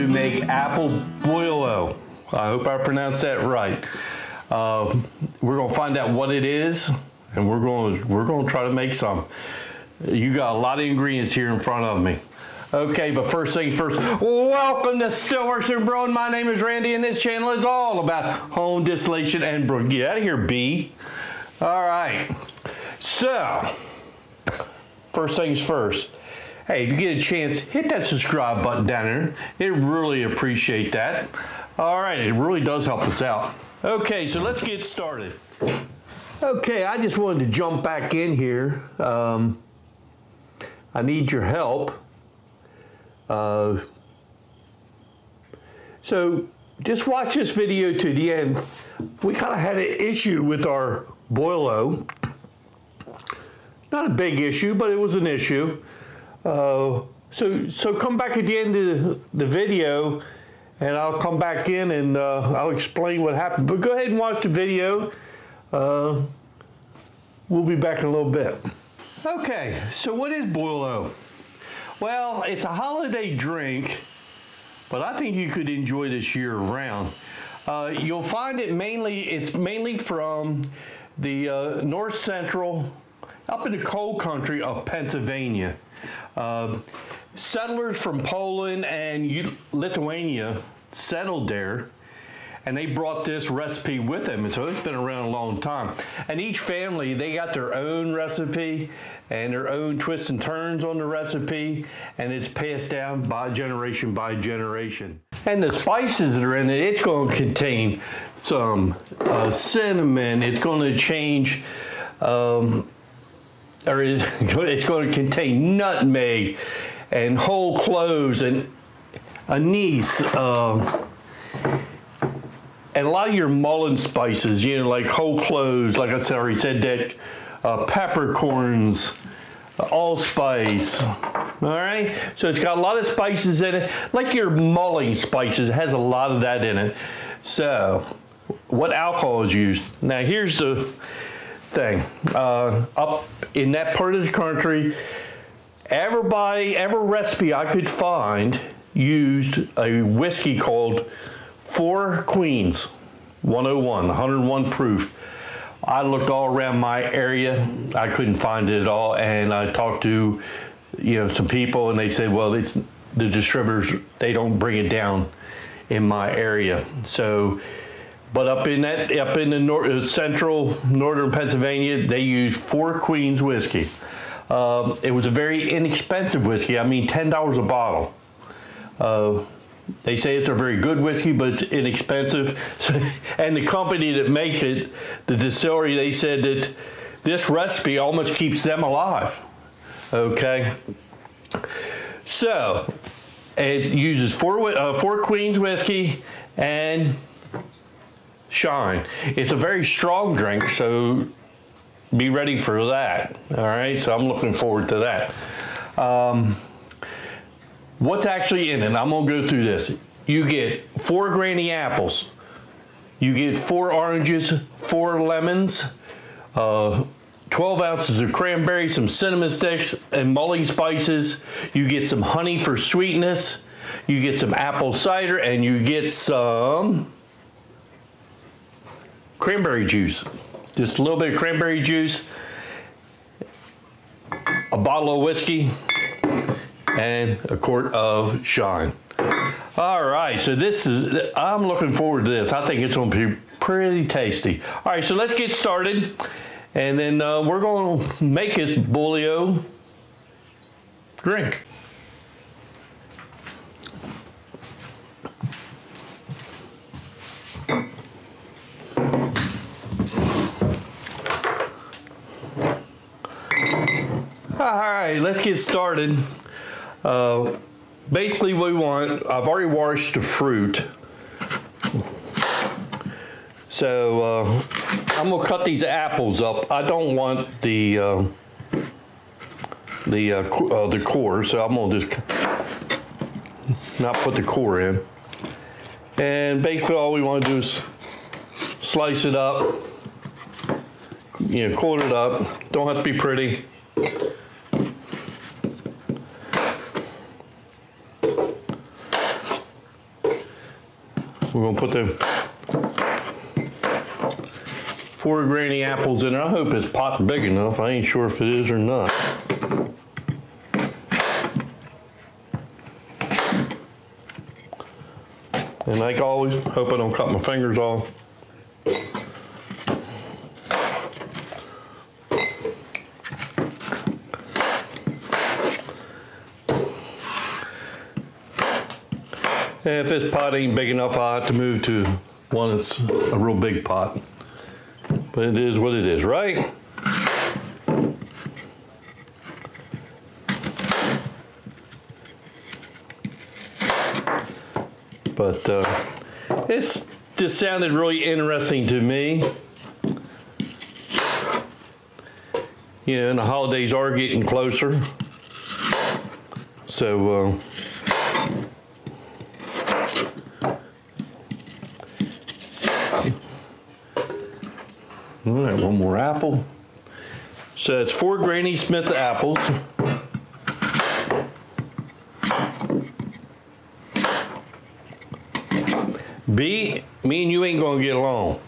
to make apple boilo. I hope I pronounced that right. We're gonna find out what it is, and we're gonna try to make some. You got a lot of ingredients here in front of me. Okay, but first things first, welcome to Stillworks and Brewing. My name is Randy, and this channel is all about home distillation and brewing. Get out of here, B. All right, so first things first. Hey, if you get a chance, hit that subscribe button down there. It really appreciate that. All right, it really does help us out. Okay, so let's get started. Okay, I just wanted to jump back in here. I need your help. So just watch this video to the end. We kind of had an issue with our Boilo. Not a big issue, but it was an issue. So come back at the end of the video, and I'll come back in and I'll explain what happened. But go ahead and watch the video. We'll be back in a little bit. Okay, so what is Boilo? Well, it's a holiday drink, but I think you could enjoy this year round. You'll find it's mainly from the north central, up in the cold country of Pennsylvania. Settlers from Poland and Lithuania settled there, and they brought this recipe with them, and so it's been around a long time. And each family, they got their own recipe and their own twists and turns on the recipe, and it's passed down by generation by generation. And the spices that are in it, it's going to contain some cinnamon. It's going to change, it's going to contain nutmeg and whole cloves and anise, and a lot of your mullein spices, you know, like whole cloves, like I already said, that peppercorns, allspice. All right, so it's got a lot of spices in it, like your mullein spices. It has a lot of that in it. So, what alcohol is used? Now, here's the thing. Up in that part of the country, every recipe I could find used a whiskey called Four Queens 101, 101 proof. I looked all around my area. I couldn't find it at all, and I talked to, you know, some people, and they said, well, it's the distributors, they don't bring it down in my area. So, but up in the central northern Pennsylvania, they use Four Queens whiskey. It was a very inexpensive whiskey. I mean, $10 a bottle. They say it's a very good whiskey, but it's inexpensive. And the company that makes it, the distillery, they said that this recipe almost keeps them alive. Okay. So it uses Four Queens whiskey and Shine. It's a very strong drink, so be ready for that. All right, so I'm looking forward to that. What's actually in it? I'm gonna go through this. You get 4 granny apples. You get 4 oranges, 4 lemons, 12 ounces of cranberry, some cinnamon sticks and mullein spices. You get some honey for sweetness. You get some apple cider, and you get some cranberry juice. Just a little bit of cranberry juice, a bottle of whiskey, and a quart of Shine. All right, so I'm looking forward to this. I think it's gonna be pretty tasty. All right, so let's get started, and then we're gonna make this Boilo drink. All right, let's get started. Basically what we want, I've already washed the fruit. So I'm gonna cut these apples up. I don't want the core, so I'm gonna just not put the core in. And basically all we want to do is slice it up, you know, quarter it up. Don't have to be pretty. We're gonna put the 4 granny apples in there. I hope this pot's big enough. I ain't sure if it is or not. And like always, hope I don't cut my fingers off. And if this pot ain't big enough, I'll have to move to one that's a real big pot. But it is what it is, right? But it's just sounded really interesting to me. You know, and the holidays are getting closer. So, all right, one more apple. So it's 4 Granny Smith apples. B, me and you ain't gonna get along.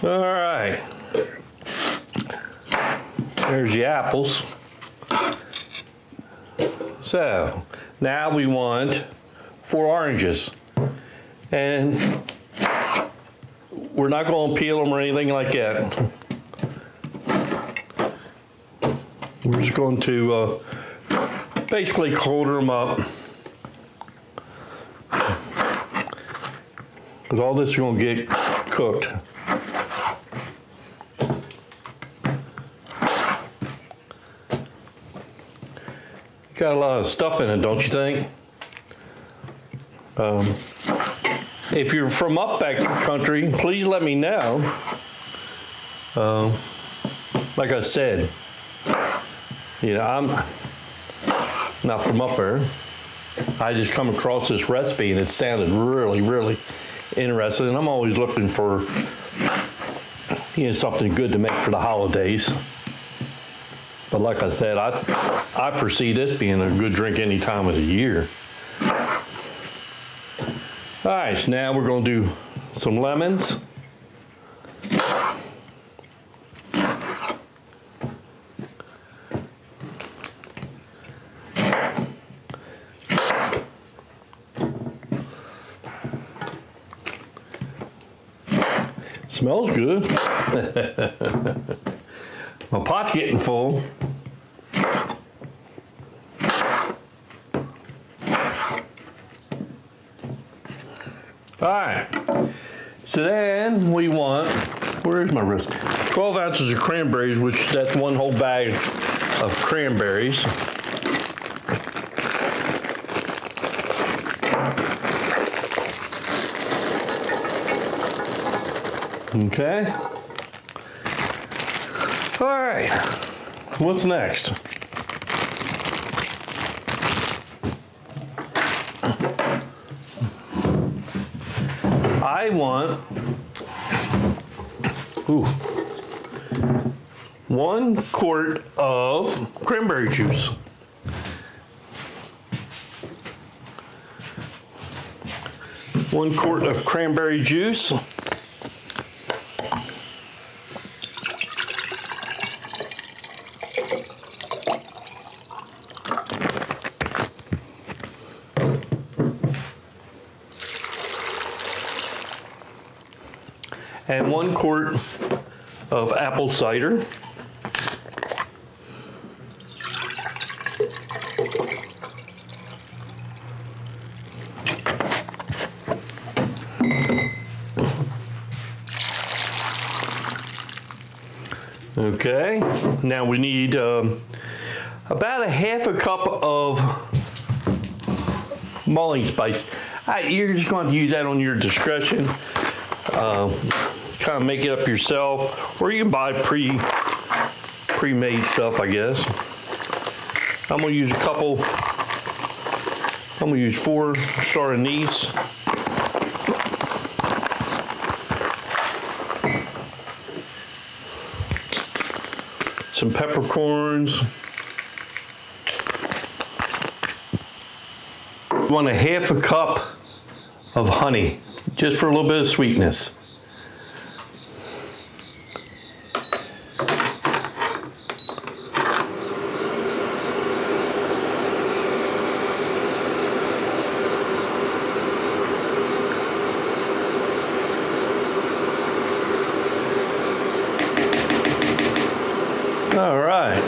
All right. There's the apples. So now we want 4 oranges. And we're not going to peel them or anything like that. We're just going to basically quarter them up. Because all this is going to get cooked. Got a lot of stuff in it, don't you think? If you're from up back country, please let me know. Like I said, you know, I'm not from up there. I just come across this recipe and it sounded really, really interesting. And I'm always looking for, you know, something good to make for the holidays. But like I said, I foresee this being a good drink any time of the year. All right, so now we're going to do some lemons. Smells good. My pot's getting full. All right, so then we want, where's my wrist? 12 ounces of cranberries, which that's 1 whole bag of cranberries. Okay. All right, what's next? I want 1 quart of cranberry juice. One quart of cranberry juice. And 1 quart of apple cider. Okay, now we need about a half a cup of mulling spice. You're just going to use that on your discretion. Kind of make it up yourself, or you can buy pre-made stuff, I guess. I'm going to use a couple. I'm going to use 4 star anise. some peppercorns. We want a half a cup of honey, just for a little bit of sweetness. All right.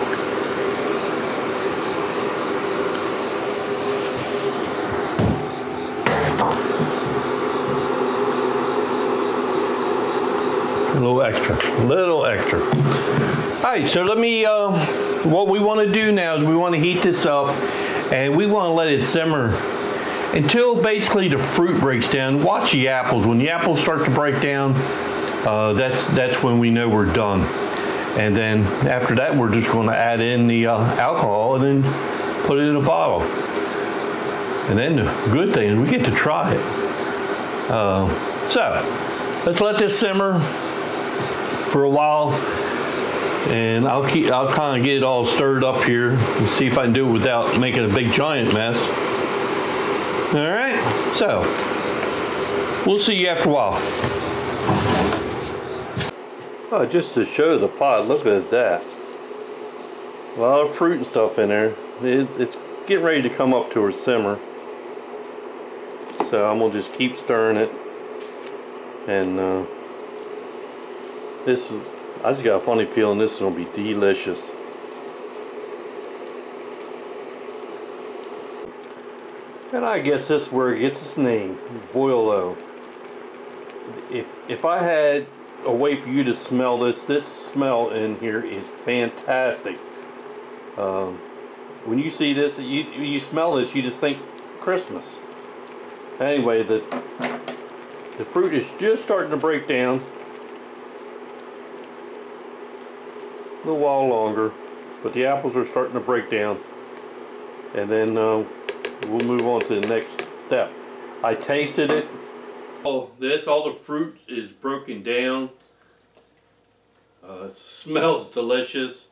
A little extra, a little extra. All right, so let me, what we want to do now is we want to heat this up and we want to let it simmer until basically the fruit breaks down. Watch the apples. When the apples start to break down, that's when we know we're done. And then after that, we're just going to add in the alcohol and then put it in a bottle. And then the good thing is we get to try it. So let's let this simmer for a while, and I'll kind of get it all stirred up here and see if I can do it without making a big giant mess. All right, so we'll see you after a while. Oh, just to show the pot, look at that. A lot of fruit and stuff in there. It's getting ready to come up to a simmer. So I'm gonna just keep stirring it. And I just got a funny feeling this is gonna be delicious. And I guess this is where it gets its name, Boilo. If I had a way for you to smell this smell in here is fantastic. When you see this, you smell this, you just think Christmas. Anyway, the fruit is just starting to break down. A little while longer, but the apples are starting to break down. And then we'll move on to the next step. I tasted it. All the fruit is broken down. It smells delicious.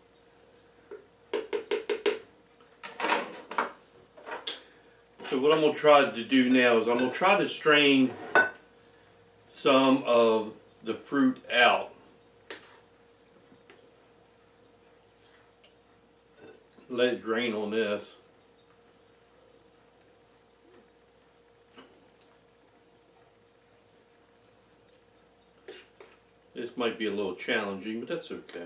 So what I'm going to try to do now is I'm going to try to strain some of the fruit out. Let it drain on this. This might be a little challenging, but that's okay.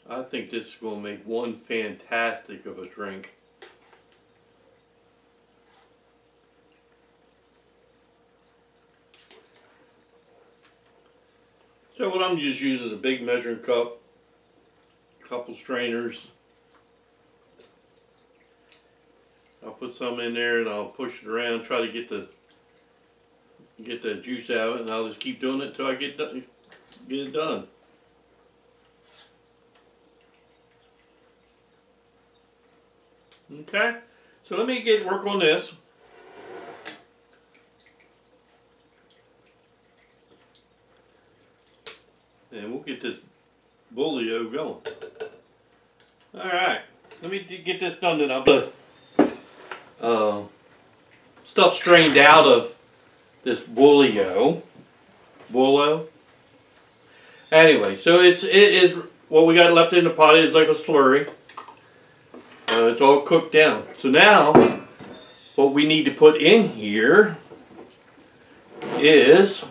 I think this is going to make one fantastic of a drink. So what I'm just using is a big measuring cup, a couple strainers. I'll put some in there and I'll push it around, try to get the juice out of it, and I'll just keep doing it until I get it done. Okay, so let me work on this. And we'll get this Boilo going. Alright, let me get this done then. I'll put stuff strained out of this Boilo. Anyway, so it is what we got left in the pot is like a slurry. It's all cooked down. So now, what we need to put in here is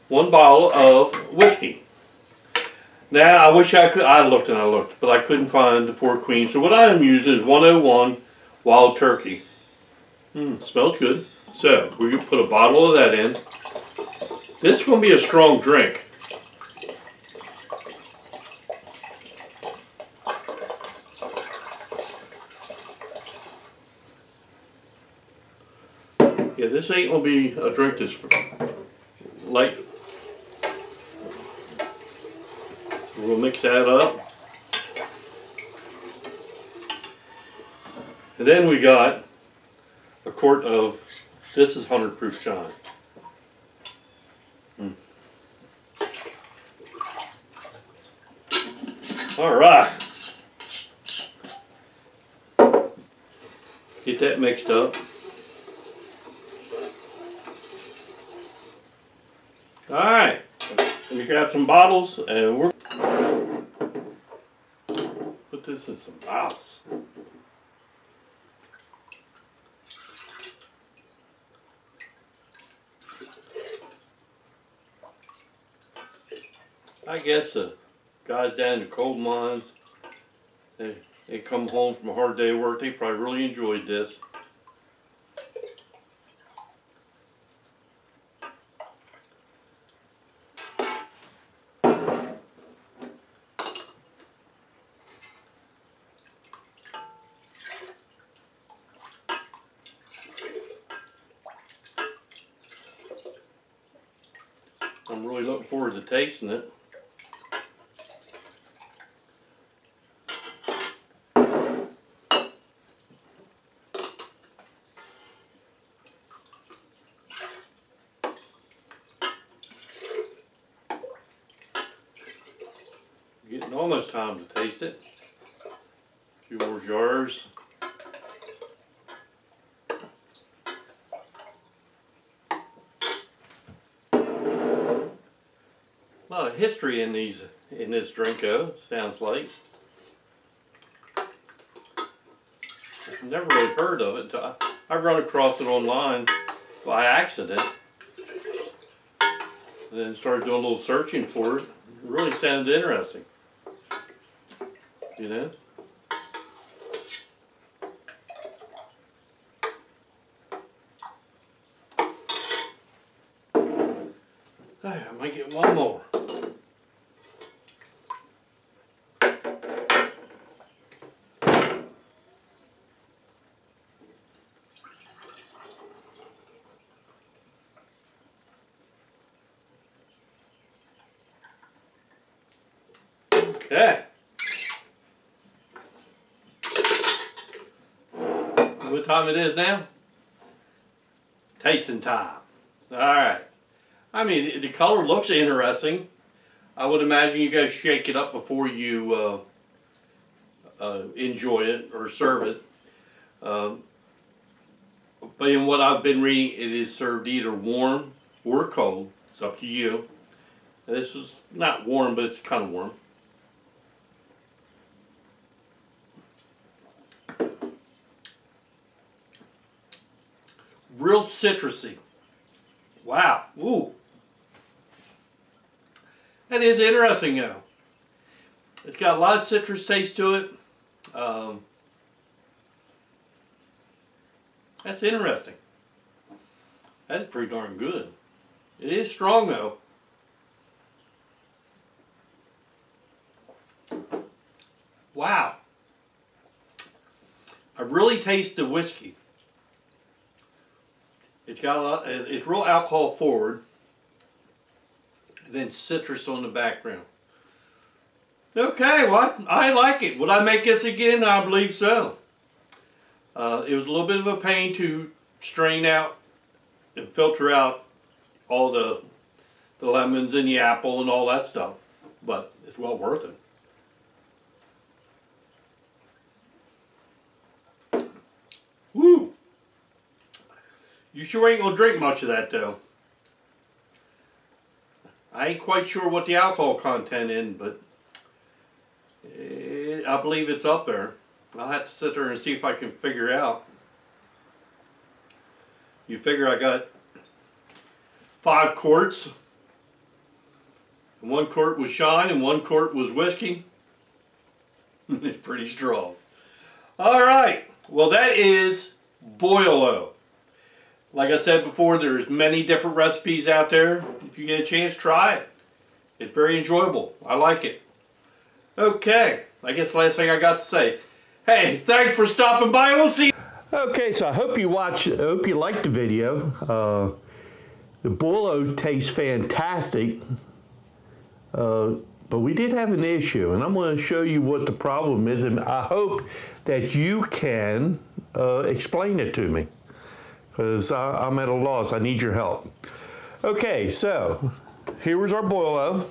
1 bottle of whiskey. Now, I wish I could. I looked, but I couldn't find the 4 Queens. So what I am using is 101 Wild Turkey. Smells good. So we're going to put a bottle of that in. This is going to be a strong drink. Yeah, this ain't going to be a drink that's light. We'll mix that up. And then we got a quart of, this is 100 proof John. All right. Get that mixed up. All right. Let me grab some bottles and we're put this in some bottles. I guess the guys down in the coal mines, they come home from a hard day of work, they probably really enjoyed this. I'm really looking forward to tasting it. Getting almost time to taste it. A few more jars. A lot of history in this Drinko, sounds like. I've never really heard of it. I've run across it online by accident. And then started doing a little searching for it. It really sounded interesting. You know? I might get one more. Okay. What time it is now? Tasting time. Alright. I mean, the color looks interesting. I would imagine you guys shake it up before you enjoy it or serve it. But in what I've been reading, it is served either warm or cold. It's up to you. And this is not warm, but it's kind of warm. Real citrusy. Wow. Ooh. That is interesting though. It's got a lot of citrus taste to it. That's interesting. That's pretty darn good. It is strong though. Wow. I really taste the whiskey. It's got a lot, it's real alcohol forward, and then citrus on the background. Okay, well, I like it. Would I make this again? I believe so. It was a little bit of a pain to strain out and filter out all the lemons and the apple and all that stuff, but it's well worth it. Woo! You sure ain't gonna drink much of that though. I ain't quite sure what the alcohol content in, but I believe it's up there. I'll have to sit there and see if I can figure it out. You figure I got 5 quarts. And 1 quart was shine and 1 quart was whiskey. It's pretty strong. Alright, well that is Boilo. Like I said before, there's many different recipes out there. If you get a chance, try it. It's very enjoyable. I like it. Okay, I guess the last thing I got to say. Hey, thanks for stopping by. We'll see you. Okay, so I hope you liked the video. The Boilo tastes fantastic, but we did have an issue, and I'm going to show you what the problem is, and I hope that you can explain it to me, because I'm at a loss. I need your help. Okay, so here was our Boilo.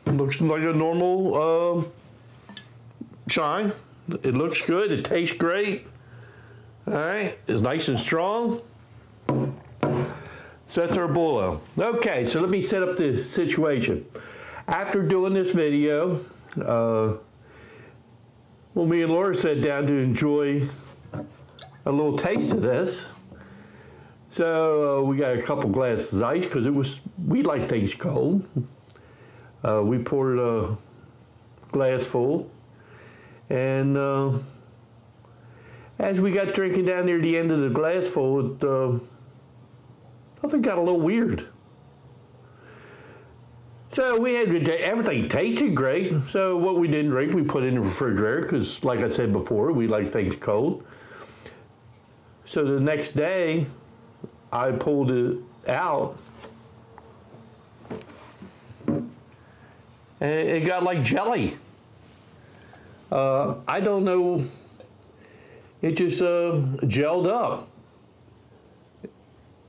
Looks like a normal shine. It looks good. It tastes great. All right, it's nice and strong. So that's our Boilo. Okay, so let me set up the situation. After doing this video, well, me and Laura sat down to enjoy a little taste of this. So we got a couple glasses of ice because we like things cold. We poured a glass full, and as we got drinking down near the end of the glass full, something got a little weird. So we had everything tasted great. So what we didn't drink, we put in the refrigerator because, like I said before, we like things cold. So the next day, I pulled it out, and it got like jelly. I don't know. It just gelled up.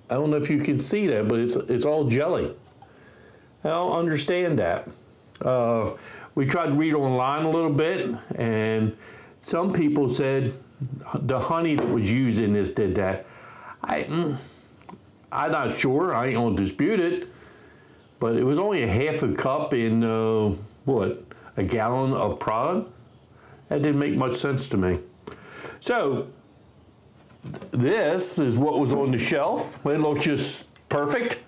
I don't know if you can see that, but it's all jelly. I don't understand that. We tried to read online a little bit, and some people said the honey that was used in this did that. I'm not sure. I ain't gonna dispute it, but it was only a half a cup in what, a gallon of product. That didn't make much sense to me. So this is what was on the shelf. It looked just perfect.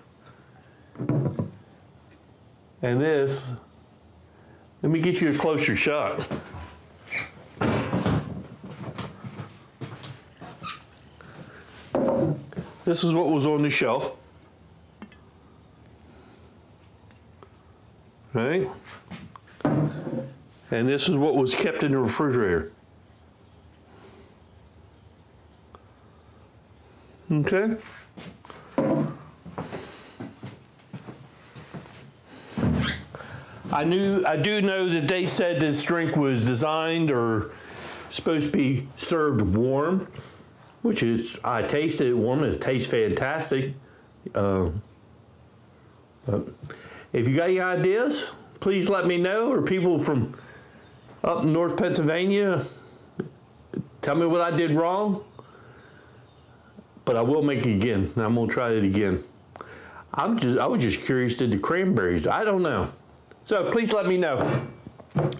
And this, let me get you a closer shot. This is what was on the shelf. Right? And this is what was kept in the refrigerator. Okay? I do know that they said this drink was designed or supposed to be served warm, which is, I tasted it warm, it tastes fantastic. If you got any ideas, please let me know, or people from up in North Pennsylvania, tell me what I did wrong. But I will make it again. I'm gonna try it again. I was just curious, did the cranberries? I don't know. So please let me know. All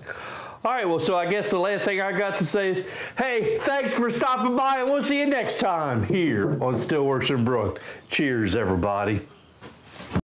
right, well, so I guess the last thing I got to say is, hey, thanks for stopping by, and we'll see you next time here on Stillworks and Brewing. Cheers, everybody.